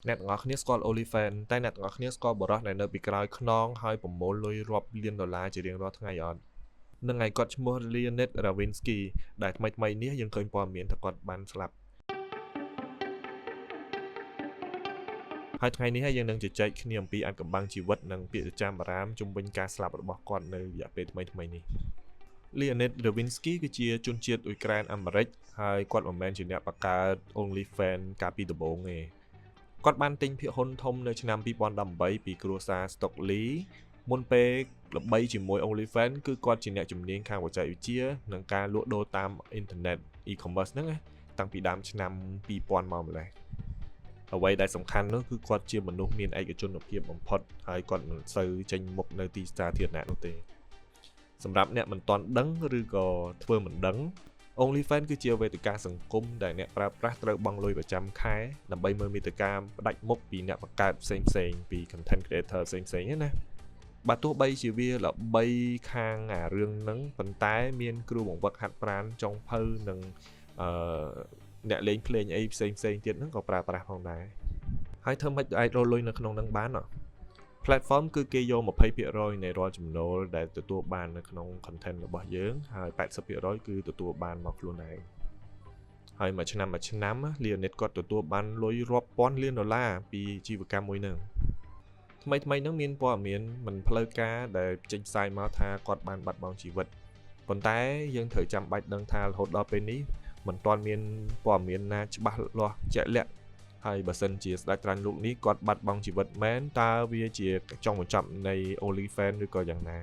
អ្នកទាំងអស់គ្នាស្គាល់ OnlyFans តែអ្នកទាំងអស់គ្នាស្គាល់បរិសដែលនៅពីក្រោយខ្នងហើយប្រមូលលុយរាប់លានដុល្លារជារៀងរាល់ថ្ងៃអត់នឹងឯគាត់ឈ្មោះ Leonid Ravinsky ដែលថ្មីនេះយើងឃើញព័ត៌មានថាគាត់បានស្លាប់ហើយថ្ងៃនេះយើងនឹងជជែកគ្នាអំពីអាថ៌កំបាំងជីវិតនិងពាក្យចចាមអារាមជុំវិញការស្លាប់របស់គាត់នៅរយៈពេលថ្មីនេះ Leonid Ravinsky គឺជាជនជាតិអ៊ុយក្រែនអាមេរិកហើយគាត់មិនមែនជាអ្នកបង្កើត OnlyFans កាលពីដំបូងទេគាត់បានទិញភាគហ៊ុនធំនៅឆ្នាំ2018ពីគ្រួសារ Stockley មុនពេលល្បីជាមួយ OnlyFans គឺគាត់ជាអ្នកជំនាញខាងបច្ចេកវិទ្យានិងការលក់ដូរតាមអ៊ីនធឺណិត e-commerce ហ្នឹងតាំងពីដើមឆ្នាំ2000មកម្ល៉េះអ្វីដែលសំខាន់នោះគឺគាត់ជាមនុស្សមានឯកជនភាពបំផុតហើយគាត់មិនសូវចេញមុខនៅទីសាធារណៈនោះទេសម្រាប់អ្នកមិនទាន់ដឹងឬក៏ធ្វើមិនដឹង OnlyFans គឺជាវេទិកាសង្គមដែលអ្នកប្រើប្រាស់ត្រូវបង់លុយប្រចាំខែដើម្បីមើលមាតិកាផ្ដាច់មុខពីអ្នកបង្កើតផ្សេងៗពី content creator ផ្សេងៗណាបើទោះបីជាវាល្បីខាងអារឿងហ្នឹងប៉ុន្តែមានគ្រូបង្វឹកហាត់ប្រាណចុងភៅនិងអ្នកលេងភ្លេងអីផ្សេងៗទៀតហ្នឹងក៏ប្រើប្រាស់ផងដែរហើយធ្វើម៉េចអាចរកលុយនៅក្នុងហ្នឹងបានplatform គឺគេយក 20% នៃរាល់ចំណូលដែលទទួលបាននៅក្នុង content របស់យើងហើយ 80% គឺទទួលបានមកខ្លួនឯងហើយមួយឆ្នាំLeonid គាត់ទទួលបានលុយរាប់ពាន់លានដុល្លារពីជីវកម្មមួយហ្នឹងថ្មីហ្នឹងមានព័ត៌មានមិនផ្លូវការដែលចេញផ្សាយមកថាគាត់បានបាត់បង់ជីវិតប៉ុន្តែយើងត្រូវចាំបាច់ដឹងថារហូតដល់ពេលនេះមិនទាន់មានព័ត៌មានណាច្បាស់លាស់ជាក់លាក់ហើយបើសិនជាស្ដេចត្រាញ់លោកនេះគាត់បាត់បង់ជីវិតមែនតើវាជាចុងបញ្ចប់នៃ OnlyFans ឬក៏យ៉ាងណា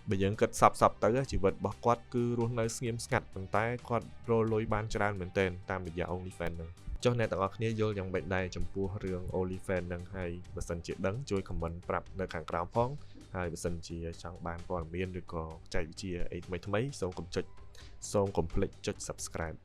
បើយើងគិតសពទៅជីវិតរបស់គាត់គឺរស់នៅស្ងៀមស្ងាត់ប៉ុន្តែគាត់រកលុយបានច្រើនមែនទែនតាមរយៈ OnlyFans ហ្នឹងចុះអ្នកទាំងអស់គ្នាយល់យ៉ាងម៉េចដែរចំពោះរឿង OnlyFans ហ្នឹងហើយបើសិនជាដឹងជួយ comment ប្រាប់នៅខាងក្រោមផងហើយបើសិនជាចង់បានព័ត៌មានឬក៏បច្ចេកវិទ្យាអីថ្មីសូមកុំភ្លេចចុច subscribe